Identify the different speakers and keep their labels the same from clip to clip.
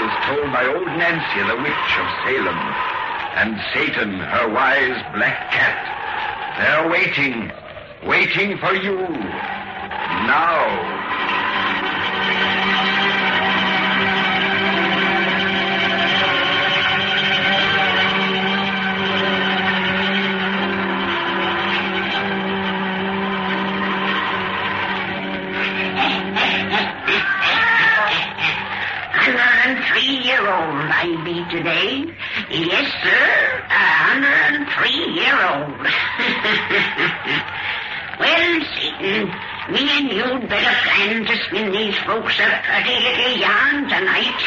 Speaker 1: tales told by old Nancy, the witch of Salem, and Satan, her wise black cat. They're waiting for you. Now.
Speaker 2: I be today. Yes, sir, 103-year-old. Well, Satan, me and you'd better plan to spin these folks a pretty little yarn tonight.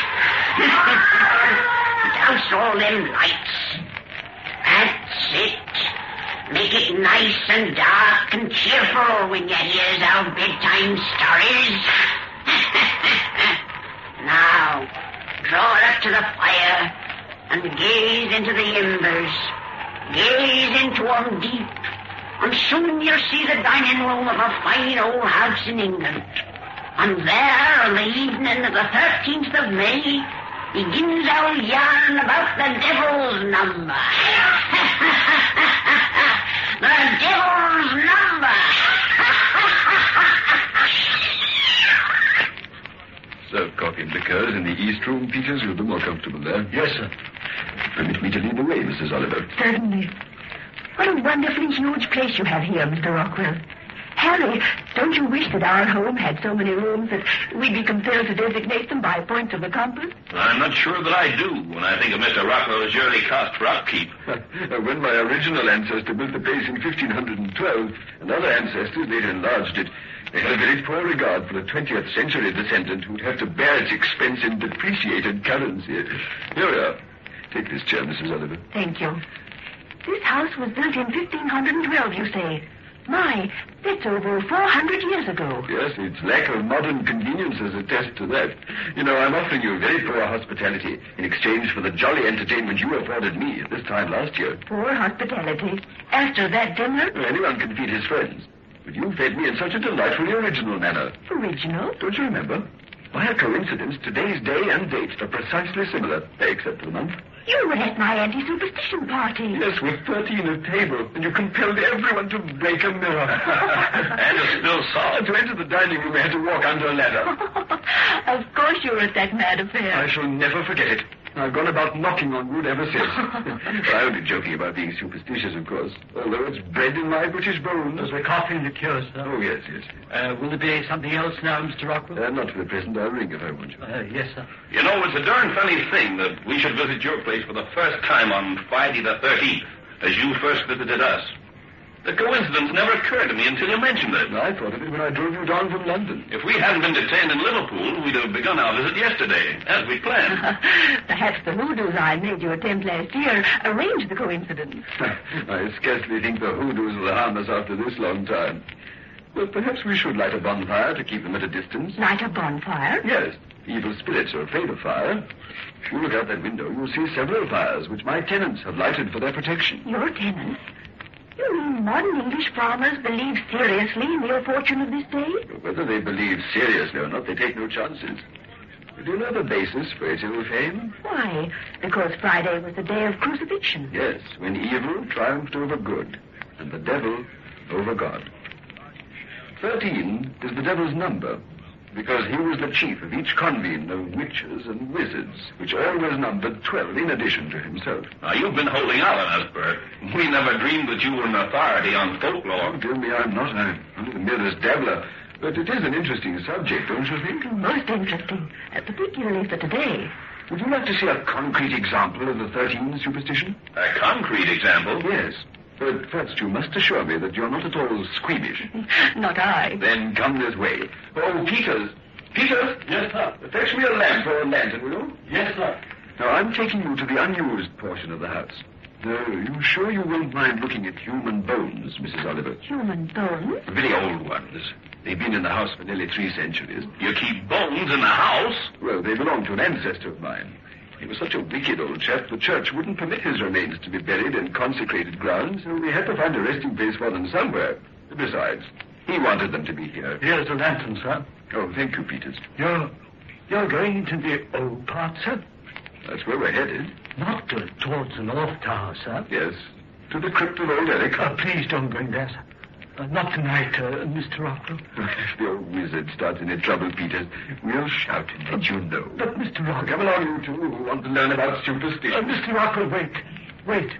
Speaker 2: Douse all them lights. That's it. Make it nice and dark and cheerful when you hears our bedtime stories. Now, draw up to the fire and gaze into the embers. Gaze into 'em deep, and soon you'll see the dining room of a fine old house in England. And there, on the evening of the 13th of May, begins our yarn about the devil's number. The devil's number.
Speaker 1: Serve coffee and liqueurs in the East Room, Peters. You'll be more comfortable there.
Speaker 3: Yes, sir.
Speaker 1: Permit me to lead the way, Mrs. Oliver.
Speaker 4: Certainly. What a wonderfully huge place you have here, Mr. Rockwell. Harry, don't you wish that our home had so many rooms that we'd be compelled to designate them by points of the compass?
Speaker 3: I'm not sure that I do when I think of Mr. Rockwell's yearly cost for upkeep.
Speaker 1: When my original ancestor built the place in 1512, and other ancestors later enlarged it, they had a very poor regard for the 20th century descendant who'd have to bear its expense in depreciated currency. Here we are. Take this chair, Mrs. Oliver.
Speaker 4: Thank you. This house was built in 1512, you say. My, that's over 400 years ago.
Speaker 1: Yes, its lack of modern conveniences attests to that. You know, I'm offering you very poor hospitality in exchange for the jolly entertainment you afforded me at this time last year.
Speaker 4: Poor hospitality? After that dinner?
Speaker 1: Well, anyone can feed his friends. But you fed me in such a delightfully original manner.
Speaker 4: Original?
Speaker 1: Don't you remember? By a coincidence, today's day and date are precisely similar, except for the month.
Speaker 4: You were at my anti-superstition party.
Speaker 1: Yes, with 13 at table, and you compelled everyone to break a mirror.
Speaker 3: And to spill salt.
Speaker 1: To enter the dining room, I had to walk under a ladder.
Speaker 4: Of course you were at that mad affair.
Speaker 1: I shall never forget it. I've gone about knocking on wood ever since. I'm only joking about being superstitious, of course, although it's bred in my British bones.
Speaker 5: There's a coffee and liqueur, sir.
Speaker 1: Oh, yes.
Speaker 5: Will there be something else now, Mr. Rockwell?
Speaker 1: Not for the present. I'll ring if I want you.
Speaker 5: Yes, sir.
Speaker 3: You know, it's a darn funny thing that we should visit your place for the first time on Friday the 13th, as you first visited us. The coincidence never occurred to me until you mentioned it.
Speaker 1: I thought of it when I drove you down from London.
Speaker 3: If we hadn't been detained in Liverpool, we'd have begun our visit yesterday, as we planned.
Speaker 4: Perhaps the hoodoos I made you attempt last year arranged the coincidence.
Speaker 1: I scarcely think the hoodoos will harm us after this long time. Well, perhaps we should light a bonfire to keep them at a distance.
Speaker 4: Light a bonfire?
Speaker 1: Yes. Evil spirits are afraid of fire. If you look out that window, you'll see several fires which my tenants have lighted for their protection.
Speaker 4: Your tenants? You mean modern English farmers believe seriously in the ill fortune of this day?
Speaker 1: Whether they believe seriously or not, they take no chances. Do you know the basis for its ill fame?
Speaker 4: Why? Because Friday was the day of crucifixion.
Speaker 1: Yes, when evil triumphed over good, and the devil over God. 13 is the devil's number, because he was the chief of each convene of witches and wizards, which always numbered 12 in addition to himself.
Speaker 3: Now, you've been holding out on us, Bert. We never dreamed that you were an authority on folklore.
Speaker 1: Oh, tell me I'm not. I'm only the merest dabbler. But it is an interesting subject, don't you think?
Speaker 4: Most interesting, particularly for today.
Speaker 1: Would you like to see a concrete example of the 13 superstition?
Speaker 3: A concrete example?
Speaker 1: Yes. But first, you must assure me that you're not at all squeamish.
Speaker 4: Not I.
Speaker 1: Then come this way. Oh, Peters! Peters!
Speaker 5: Yes, sir.
Speaker 1: Fetch me a lamp or a lantern, will you?
Speaker 5: Yes, sir.
Speaker 1: Now, I'm taking you to the unused portion of the house. You sure you won't mind looking at human bones, Mrs. Oliver?
Speaker 4: Human bones?
Speaker 1: Very old ones. They've been in the house for nearly 3 centuries.
Speaker 3: You keep bones in the house?
Speaker 1: Well, they belong to an ancestor of mine. He was such a wicked old chap, the church wouldn't permit his remains to be buried in consecrated ground, so we had to find a resting place for them somewhere. Besides, he wanted them to be here.
Speaker 5: Here's the lantern, sir.
Speaker 1: Oh, thank you, Peters.
Speaker 5: You're You're going into the old part, sir?
Speaker 1: That's where we're headed.
Speaker 5: Not towards the North Tower, sir.
Speaker 1: Yes, to the crypt of old Eric.
Speaker 5: Please don't go in there, sir. Not tonight, Mr. Rockwell.
Speaker 1: If the old wizard starts any trouble, Peters, we'll shout and let you know.
Speaker 5: But, Mr. Rockwell...
Speaker 1: Come along, you two, who want to learn about superstition.
Speaker 5: Mr. Rockwell, wait.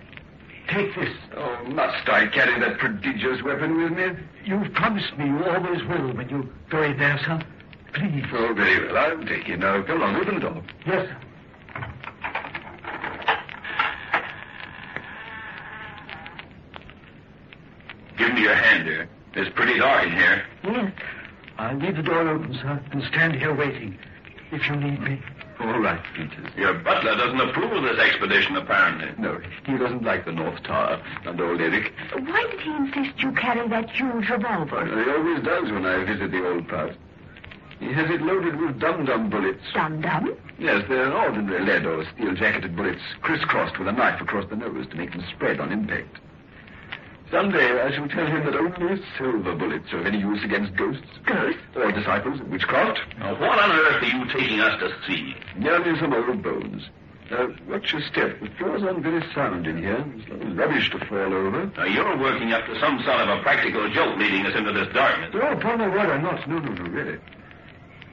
Speaker 5: Take this.
Speaker 1: Oh, must I carry that prodigious weapon with me?
Speaker 5: You've promised me you always will when you go in there, sir. Please.
Speaker 1: Oh, very well. I'll take it. Now, come along, open the door.
Speaker 5: Yes, sir.
Speaker 3: Give me your hand here. It's pretty dark in here.
Speaker 4: Yes.
Speaker 5: I'll leave the door open, sir, and stand here waiting, if you need me.
Speaker 1: All right, Peters.
Speaker 3: Your butler doesn't approve of this expedition, apparently.
Speaker 1: No, he doesn't like the North Tower and old Eric.
Speaker 4: Why did he insist you carry that huge revolver?
Speaker 1: He always does when I visit the old part. He has it loaded with dum-dum bullets.
Speaker 4: Dum-dum?
Speaker 1: Yes, they're ordinary lead or steel-jacketed bullets, crisscrossed with a knife across the nose to make them spread on impact. Someday I shall tell him that only silver bullets are of any use against ghosts.
Speaker 4: Ghosts?
Speaker 1: Or disciples of witchcraft.
Speaker 3: Now, what on earth are you taking us to see?
Speaker 1: Merely some old bones. Watch your step. The floor's not very sound in here. There's a lot of rubbish to fall over.
Speaker 3: Now, you're working up to some sort of a practical joke leading us into this darkness.
Speaker 1: No, upon my word, I'm not. No, really.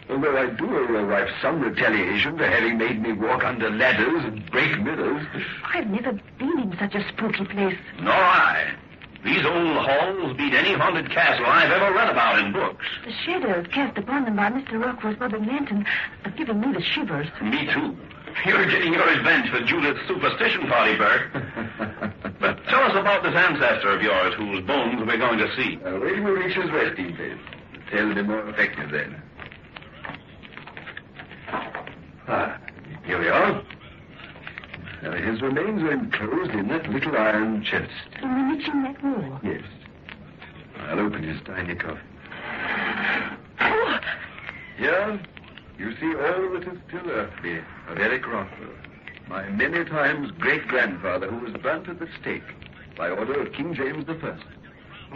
Speaker 1: Although I do owe your wife some retaliation for having made me walk under ladders and break mirrors.
Speaker 4: I've never been in such a spooky place.
Speaker 3: Nor I. These old halls beat any haunted castle I've ever read about in books.
Speaker 4: The shadows cast upon them by Mr. Rockwell's rubbing lantern are giving me the shivers.
Speaker 3: Me too. You're getting your revenge for Judith's superstition party, Bert. But tell us about this ancestor of yours whose bones we're going to see.
Speaker 1: Wait till we reach his resting place. The tale will be more effective then. Here we are. Now, his remains are enclosed in that little iron chest.
Speaker 4: In the niche in that wall?
Speaker 1: Yes. I'll open his tiny coffin.
Speaker 4: Oh!
Speaker 1: Here, you see all that is still earthly of Eric Rockwell, my many times great-grandfather who was burnt at the stake by order of King James I. For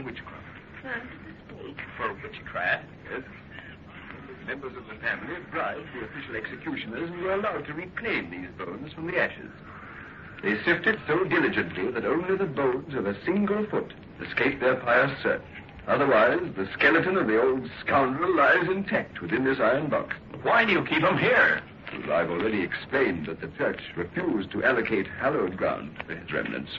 Speaker 1: witchcraft.
Speaker 4: Burnt at the stake?
Speaker 3: For witchcraft?
Speaker 1: Yes. Members of the family bribed the official executioners and were allowed to reclaim these bones from the ashes. They sifted so diligently that only the bones of a single foot escaped their pious search. Otherwise, the skeleton of the old scoundrel lies intact within this iron box.
Speaker 3: Why do you keep him here?
Speaker 1: Well, I've already explained that the church refused to allocate hallowed ground for his remnants.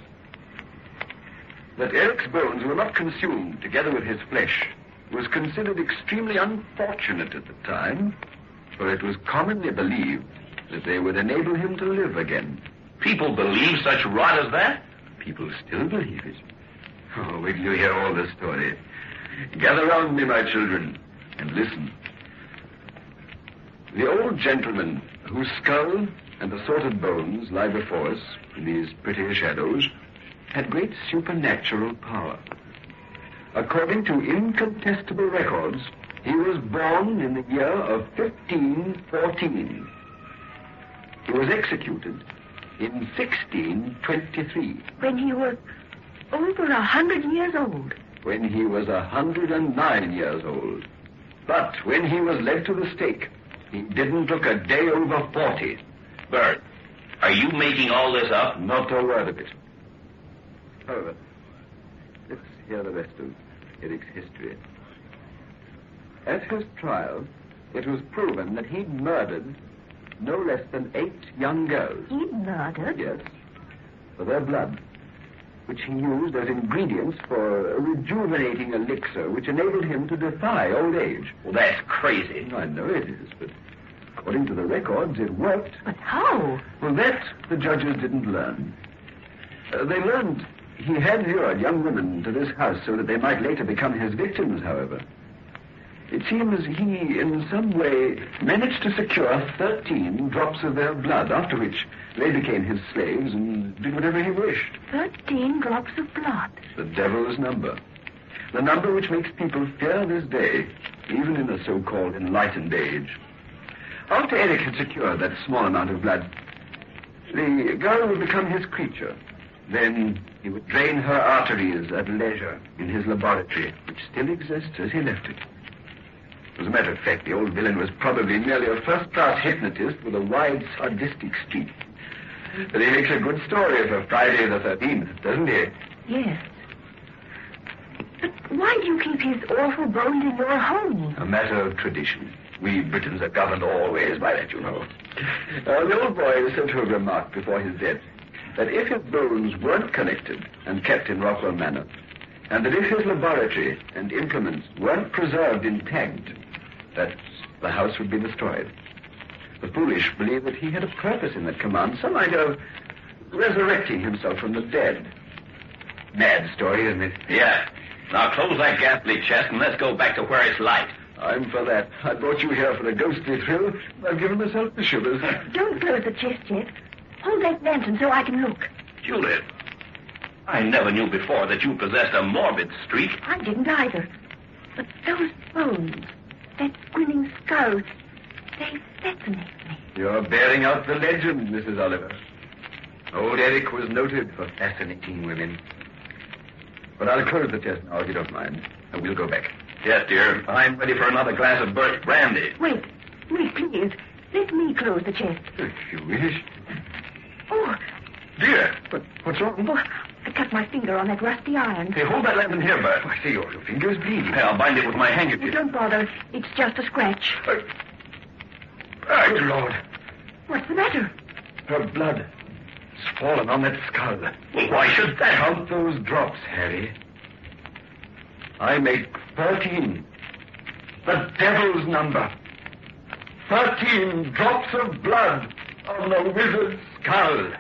Speaker 1: That Eric's bones were not consumed together with his flesh was considered extremely unfortunate at the time, for it was commonly believed that they would enable him to live again.
Speaker 3: People believe such rot as that?
Speaker 1: People still believe it. Oh, wait till you hear all the story. Gather round me, my children, and listen. The old gentleman whose skull and assorted bones lie before us in these pretty shadows had great supernatural power. According to incontestable records, he was born in the year of 1514. He was executed in 1623.
Speaker 4: When he was over 100 years old.
Speaker 1: When he was 109 years old. But when he was led to the stake, he didn't look a day over 40.
Speaker 3: Bert, are you making all this up?
Speaker 1: Not a word of it. However, let's hear the rest of Eric's history. At his trial, it was proven that he'd murdered no less than 8 young girls.
Speaker 4: He'd murdered?
Speaker 1: Yes, for their blood, which he used as ingredients for a rejuvenating elixir which enabled him to defy old age.
Speaker 3: Well, that's crazy.
Speaker 1: I know it is, but according to the records, it worked.
Speaker 4: But how?
Speaker 1: Well, that the judges didn't learn. They learned he had lured young women to this house so that they might later become his victims, however. It seems he, in some way, managed to secure 13 drops of their blood, after which they became his slaves and did whatever he wished.
Speaker 4: 13 drops of blood.
Speaker 1: The devil's number. The number which makes people fear this day, even in a so-called enlightened age. After Eric had secured that small amount of blood, the girl would become his creature. Then he would drain her arteries at leisure in his laboratory, which still exists as he left it. As a matter of fact, the old villain was probably merely a first-class hypnotist with a wide, sadistic streak. But he makes a good story for Friday the 13th, doesn't he?
Speaker 4: Yes. But why do you keep his awful bones in your home?
Speaker 1: A matter of tradition. We Britons are governed always by that, you know. The old boy is said to have remarked before his death that if his bones weren't collected and kept in Rockwell Manor, and that if his laboratory and implements weren't preserved intact, that the house would be destroyed. The foolish believe that he had a purpose in that command, some idea of resurrecting himself from the dead. Mad story, isn't it?
Speaker 3: Yeah. Now close that ghastly chest and let's go back to where it's light.
Speaker 1: I'm for that. I brought you here for a ghostly thrill. I've given myself the shivers.
Speaker 4: Don't close the chest yet. Hold that lantern so I can look.
Speaker 3: Judith, I never knew before that you possessed a morbid streak.
Speaker 4: I didn't either. But those bones, that grinning skull, they fascinate me.
Speaker 1: You're bearing out the legend, Mrs. Oliver. Old Eric was noted for fascinating women. But I'll close the chest now, if you don't mind, and we'll go back.
Speaker 3: Yes, dear. I'm ready for another glass of birch brandy.
Speaker 4: Wait, please. Let me close the chest.
Speaker 1: If you wish.
Speaker 4: Oh,
Speaker 3: Dear.
Speaker 1: But what's wrong?
Speaker 4: oh, I cut my finger on that rusty iron.
Speaker 3: Hey, hold that lantern here, Bert.
Speaker 1: I see your finger's bleeding.
Speaker 3: Hey, I'll bind it with my
Speaker 4: Oh,
Speaker 3: handkerchief.
Speaker 4: don't bother. It's just a scratch.
Speaker 1: Good Lord.
Speaker 4: What's the matter?
Speaker 1: Her blood has fallen on that skull.
Speaker 3: Well, why should that?
Speaker 1: Count those drops, Harry. I make 13. The devil's number. 13 drops of blood on the wizard's skull.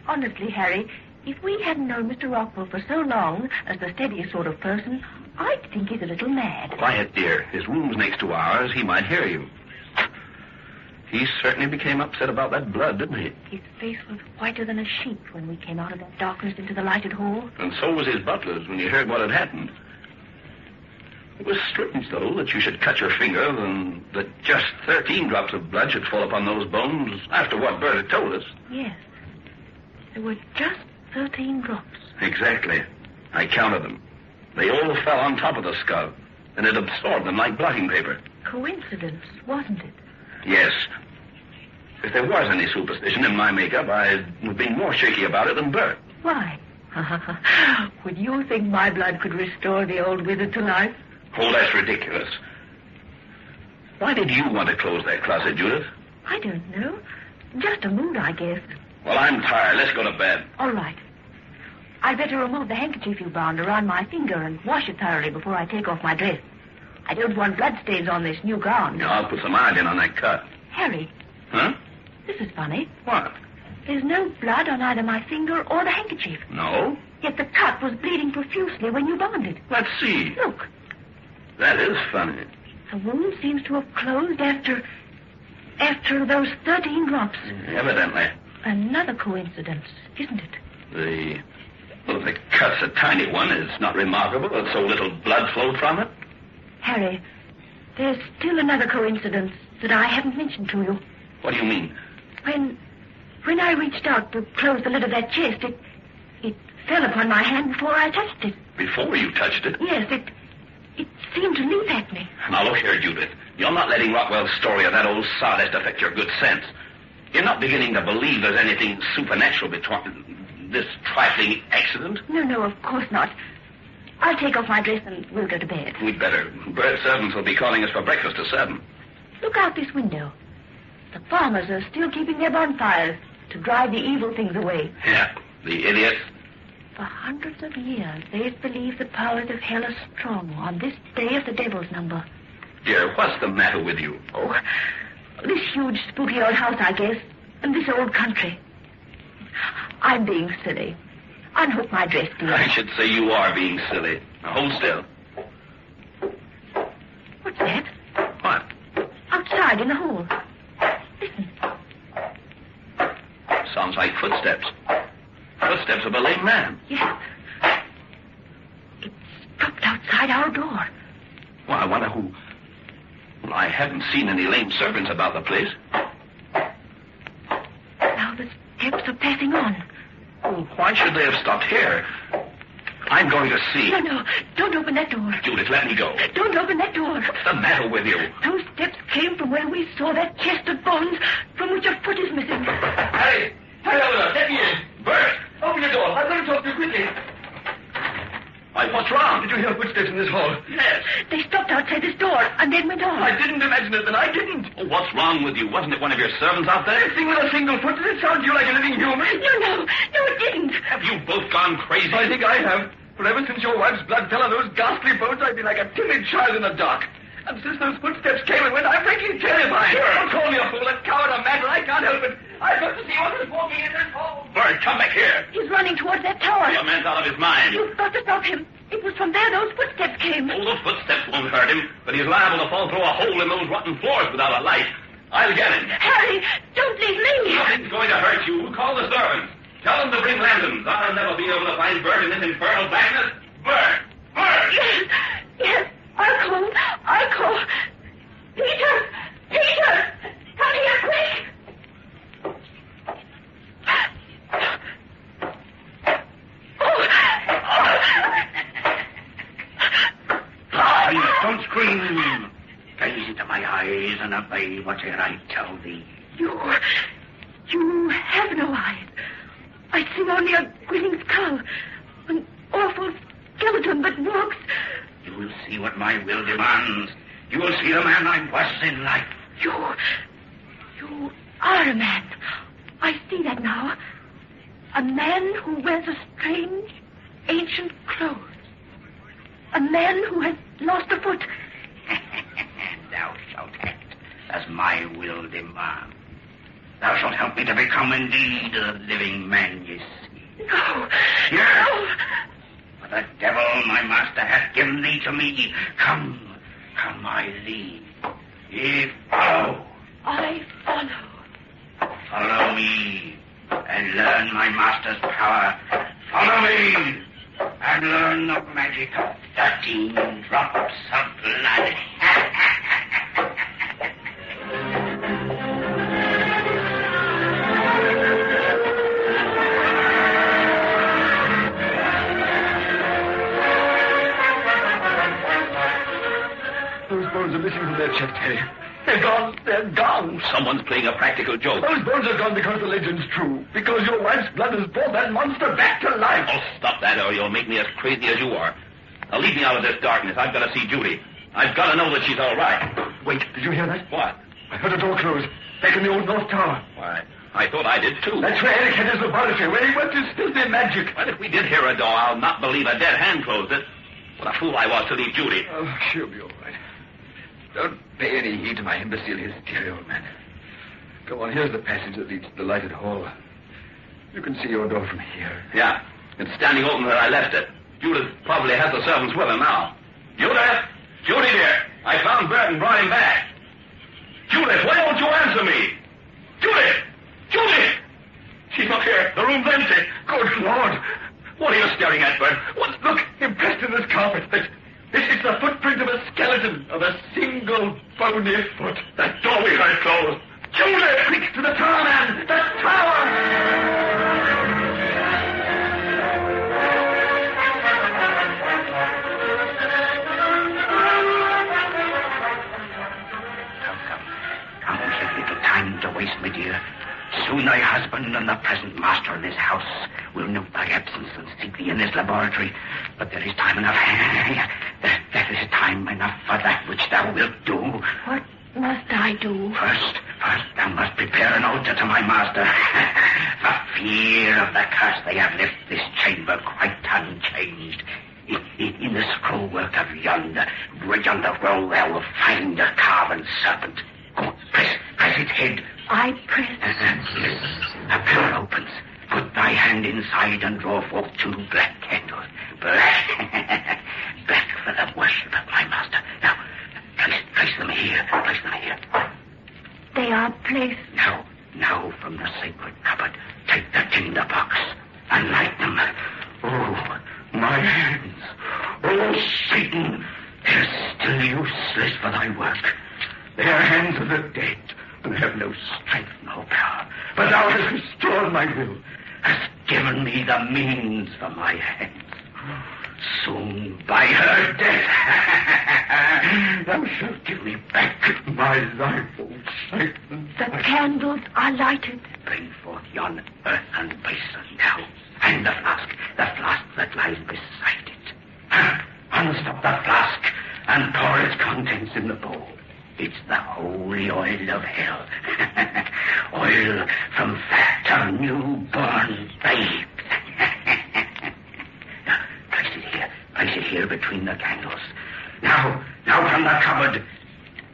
Speaker 4: Honestly, Harry, if we hadn't known Mr. Rockwell for so long as the steadiest sort of person, I'd think he's a little mad.
Speaker 3: Quiet, dear. His room's next to ours. He might hear you. He certainly became upset about that blood, didn't he?
Speaker 4: His face was whiter than a sheet when we came out of that darkness into the lighted hall.
Speaker 3: And so was his butler's when he heard what had happened. It was strange, though, that you should cut your finger and that just 13 drops of blood should fall upon those bones after what Bert had told us.
Speaker 4: Yes. There were just 13 drops.
Speaker 3: Exactly. I counted them. They all fell on top of the skull, and it absorbed them like blotting paper.
Speaker 4: Coincidence, wasn't it?
Speaker 3: Yes. If there was any superstition in my makeup, I would be more shaky about it than Bert.
Speaker 4: Why? Would you think my blood could restore the old wizard to life?
Speaker 3: Oh, that's ridiculous. Why did you want to close that closet, Judith?
Speaker 4: I don't know. Just a mood, I guess.
Speaker 3: Well, I'm tired. Let's go to bed.
Speaker 4: All right. I'd better remove the handkerchief you bound around my finger and wash it thoroughly before I take off my dress. I don't want bloodstains on this new gown.
Speaker 3: Now, I'll put some iodine on that cut.
Speaker 4: Harry,
Speaker 3: Huh?
Speaker 4: this is funny.
Speaker 3: What?
Speaker 4: There's no blood on either my finger or the handkerchief.
Speaker 3: No?
Speaker 4: Yet the cut was bleeding profusely when you bound it.
Speaker 3: Let's see.
Speaker 4: Look,
Speaker 3: That is funny.
Speaker 4: the wound seems to have closed after those 13 drops.
Speaker 3: Evidently.
Speaker 4: Another coincidence, isn't it?
Speaker 3: The cut's a tiny one. It's not remarkable that so little blood flowed from it.
Speaker 4: Harry, there's still another coincidence that I haven't mentioned to you.
Speaker 3: What do you mean?
Speaker 4: When I reached out to close the lid of that chest, it fell upon my hand before I touched it.
Speaker 3: Before you touched it?
Speaker 4: Yes, it seemed to leap at me.
Speaker 3: Now, look here, Judith. You're not letting Rockwell's story of that old sawdust affect your good sense. You're not beginning to believe there's anything supernatural between this trifling accident?
Speaker 4: No, of course not. I'll take off my dress and we'll go to bed.
Speaker 3: We'd better. Bert's servants will be calling us for breakfast at 7.
Speaker 4: Look out this window. The farmers are still keeping their bonfires to drive the evil things away.
Speaker 3: Yeah, the idiots.
Speaker 4: For hundreds of years, they've believed the powers of hell are strong on this day of the devil's number.
Speaker 3: Dear, what's the matter with you?
Speaker 4: Oh, this huge, spooky old house, I guess, and this old country. I'm being silly. Unhook my dress, dear.
Speaker 3: I should say you are being silly. Now, hold still.
Speaker 4: What's that?
Speaker 3: What?
Speaker 4: Outside in the hall. Listen.
Speaker 3: Sounds like footsteps. Footsteps of a lame man.
Speaker 4: Yes.
Speaker 3: I haven't seen any lame servants about the place.
Speaker 4: Now the steps are passing on.
Speaker 3: Oh, why should they have stopped here? I'm going to see.
Speaker 4: No. Don't open that door.
Speaker 3: Judith, let me go.
Speaker 4: Don't open that door.
Speaker 3: What's the matter with you?
Speaker 4: Those steps came from where we saw that chest of bones from which a foot is missing.
Speaker 1: Harry, over there. Let me in. Bert, open the door. I'm going to talk to you quickly.
Speaker 3: Why, what's wrong?
Speaker 1: Did you hear footsteps in this hall?
Speaker 3: Yes.
Speaker 4: They stopped outside this door and then went on.
Speaker 1: I didn't imagine it, and I didn't.
Speaker 3: Oh, what's wrong with you? Wasn't it one of your servants out there?
Speaker 1: That thing with a single foot, did it sound to you like a living human?
Speaker 4: No, it didn't.
Speaker 3: Have you both gone crazy?
Speaker 1: I think I have. For ever since your wife's blood fell on those ghastly bones, I've been like a timid child in the dark. And since those footsteps came and went, I'm frankly terrified.
Speaker 3: Sure.
Speaker 1: Don't call me a fool, a coward, a madman. I can't help it. I've got to see what is walking in this hall.
Speaker 3: Bert, come back here.
Speaker 4: He's running towards that tower.
Speaker 3: Your man's out of his mind.
Speaker 4: You've got to stop him. It was from there those footsteps came.
Speaker 3: Oh, those footsteps won't hurt him, but he's liable to fall through a hole in those rotten floors without a light. I'll get him.
Speaker 4: Harry, don't leave me.
Speaker 3: Nothing's going to hurt you. Call the servants. Tell them to bring lanterns. I'll never be able to find Bert in this infernal blackness. Bert!
Speaker 4: Yes, I'll call. Peter, come here quick.
Speaker 6: Please don't scream. Gaze into my eyes and obey whatever I tell thee.
Speaker 4: You have no eyes. I see only a grinning skull. An awful skeleton that walks.
Speaker 6: You will see what my will demands. You will see the man I was in life.
Speaker 4: You are a man. I see that now. A man who wears a strange, ancient clothes. A man who has lost a foot.
Speaker 6: Thou shalt act as my will demands. Thou shalt help me to become indeed the living man you see.
Speaker 4: No.
Speaker 6: Yes.
Speaker 4: No.
Speaker 6: For the devil, my master, hath given thee to me. Come, I lead. Ye follow.
Speaker 4: I follow.
Speaker 6: Follow me and learn my master's power. Follow me and learn the magic of 13 drops of blood.
Speaker 1: Those bones are missing from their chest, Harry. They're gone.
Speaker 3: Someone's playing a practical joke.
Speaker 1: Those bones are gone because the legend's true. Because your wife's blood has brought that monster back to life.
Speaker 3: Oh, stop that or you'll make me as crazy as you are. Now leave me out of this darkness. I've got to see Judy. I've got to know that she's all right.
Speaker 1: Wait, did you hear that?
Speaker 3: What?
Speaker 1: I heard a door close. Back in the old North Tower.
Speaker 3: Why, I thought I did too.
Speaker 1: That's where Eric had his laboratory, where he worked his filthy magic.
Speaker 3: Well, if we did hear a door, I'll not believe a dead hand closed it. What a fool I was to leave Judy.
Speaker 1: Oh, she'll be all right. Don't pay any heed to my imbecile hysteria, old man. Go on, here's the passage that leads to the lighted hall. You can see your door from here.
Speaker 3: Yeah, it's standing open where I left it. Judith probably has the servants with her now. Judith! Judy, dear! I found Bert and brought him back. Judith, why don't you answer me? Judith! Judith! She's not here. The room's empty.
Speaker 1: Good Lord!
Speaker 3: What are you staring at, Bert?
Speaker 1: What? Look, impressed in this carpet. It's the footprint of a skeleton, of a single bony foot.
Speaker 3: That door we heard closed.
Speaker 1: Judith! Quick to the tower, man! The tower!
Speaker 6: Come, have little time to waste, my dear. Soon thy husband and the present master of this house will note thy absence and seek thee in this laboratory. But there is time enough. There is time enough for that which thou wilt do.
Speaker 4: What must I do?
Speaker 6: First, thou must prepare an altar to my master. For fear of the curse, they have left this chamber quite unchanged. In the scrollwork of yonder roll, thou wilt find a carven serpent. Go, press its head.
Speaker 4: I press.
Speaker 6: A pillar opens. Put thy hand inside and draw forth 2 black candles. Black for the worship of my master. Now, place them here.
Speaker 4: They are placed.
Speaker 6: Now, from the sacred cupboard, take the tinder box and light them. Oh, my hands. Oh, Satan, they're still useless for thy work. They are hands of the dead, and have no strength nor power. But thou hast restored my will, hast given me the means for my hands. Soon, by her death, thou shalt give me back my life, O Satan.
Speaker 4: The candles are lighted.
Speaker 6: Bring forth yon earthen basin now, and the flask that lies beside it. Unstop the flask and pour its contents in the bowl. It's the holy oil of hell. Oil from fat of newborn babes. Now, place it here between the candles. Now from the cupboard,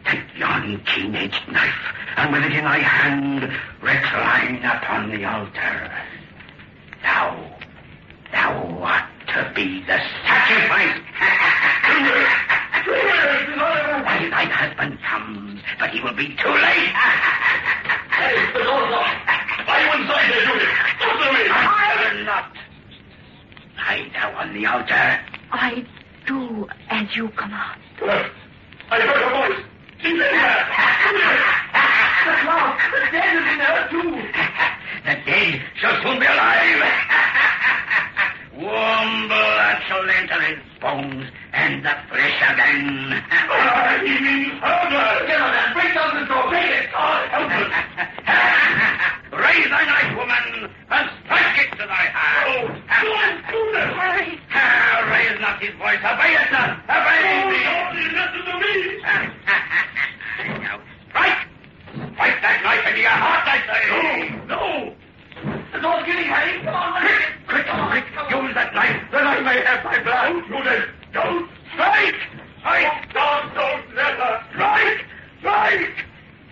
Speaker 6: take yon keen-edged knife, and with it in thy hand, recline upon the altar. Thou art to be the sacrifice. Thy husband comes, but he will be too late.
Speaker 1: Hey, the door's locked. Why are you inside there, Judith? Answer me.
Speaker 6: I will not. Lie thou on the altar.
Speaker 4: I do as you command.
Speaker 1: I heard her voice. She's in there.
Speaker 6: The clock. The dead is in her too. The dead shall soon be alive. Warm blood shall enter his bones, and the flesh again.
Speaker 1: He means her.
Speaker 6: Get on that. Break down the door. Take it. Raise thy knife, woman, and strike it to thy heart.
Speaker 1: Oh,
Speaker 4: Harry.
Speaker 6: Raise not his voice. Obey it, son. Obey me.
Speaker 1: Listen to me.
Speaker 6: Now, strike. Strike that knife into your heart, I say.
Speaker 1: No.
Speaker 6: The door's getting Harry. Come on, quick. Use that knife. Then I may have my blood.
Speaker 1: Judith, don't.
Speaker 6: Strike.
Speaker 1: Don't let her.
Speaker 6: Strike.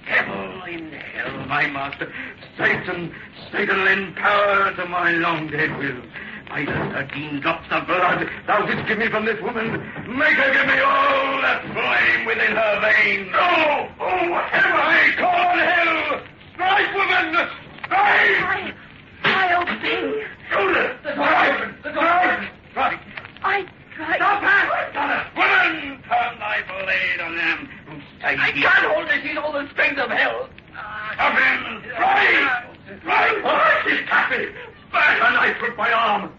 Speaker 6: Devil in hell, my master. Satan lend power to my long dead will. By the 13 drops of blood thou didst give me from this woman, make her give me all the flame within her veins. No! Oh, whatever I call hell! Strike, woman! Strike!
Speaker 4: I obey.
Speaker 6: Judith! The door open! Strike!
Speaker 4: I tried.
Speaker 6: Stop her! Woman, turn thy blade on them. I
Speaker 4: can't hold it. He's all the strength of hell.
Speaker 6: Stop him! Strike! He's got me! Back a knife with my arm!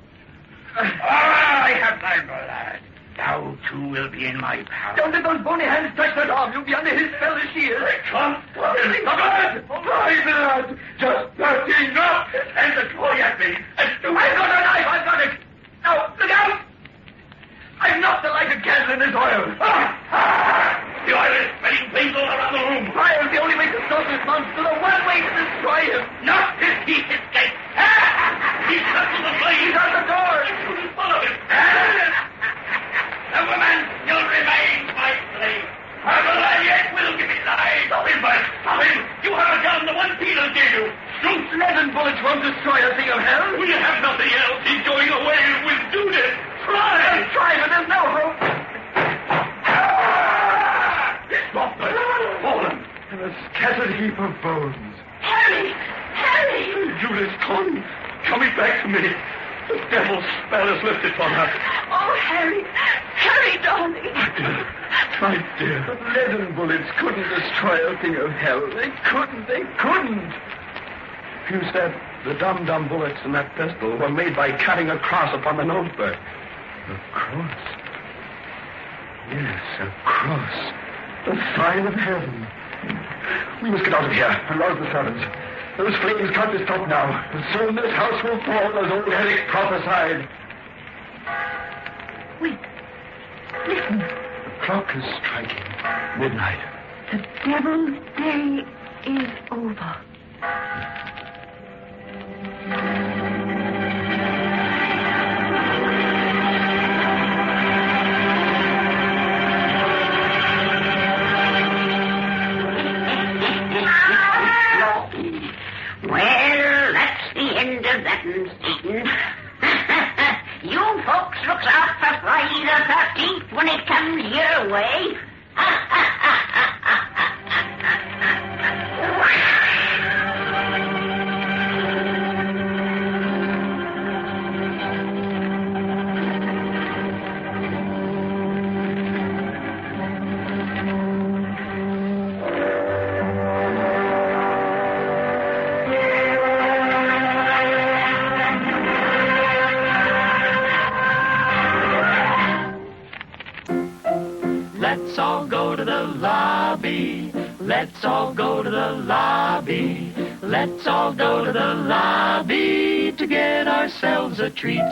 Speaker 6: I have thy blood. Thou too will be in my power.
Speaker 4: Don't let those bony hands touch that arm. You'll be under his spell as she is.
Speaker 6: Blood! My blood! Just 13 drops! And the toy at me!
Speaker 4: I've got a knife. I've got it. Now, look out! I've knocked the lighted candle in this oil.
Speaker 6: The oil is spreading flames all around the room.
Speaker 4: Fire's the only way to stop this monster. The one way to destroy him.
Speaker 6: Not his teeth escape. He's circled the flames.
Speaker 4: He's on the door.
Speaker 6: Follow him. The woman will remain my slave. Her blood yet will give me life. Stop him, Bert. Stop him. You have a gun. The one Peter gave you.
Speaker 4: Shoot. Leaden bullets won't destroy a thing of hell.
Speaker 6: We have nothing else. He's going away with Judith.
Speaker 4: Try, but there's no hope.
Speaker 6: Stop her. Fallen.
Speaker 5: And a scattered heap of bones.
Speaker 4: Harry!
Speaker 5: Judith, coming back to me. The devil's spell is lifted from her.
Speaker 4: Oh, Harry, darling.
Speaker 5: My dear, the leaden bullets couldn't destroy a thing of hell. They couldn't. You said the dum-dum bullets in that pistol were made by cutting a cross upon the notebook. A cross? Yes, a cross. The sign of heaven. We must get out of here and rouse the servants. Those flames can't be stopped now. And soon this house will fall as old Eric prophesied.
Speaker 4: Wait. Listen.
Speaker 5: The clock is striking midnight.
Speaker 4: The devil's day is over.
Speaker 2: Well, that's the end of that, Satan. You folks looks out for Friday the 13th when it comes your way.
Speaker 7: Let's all go to the lobby. Let's all go to the lobby. Let's all go to the lobby to get ourselves a treat.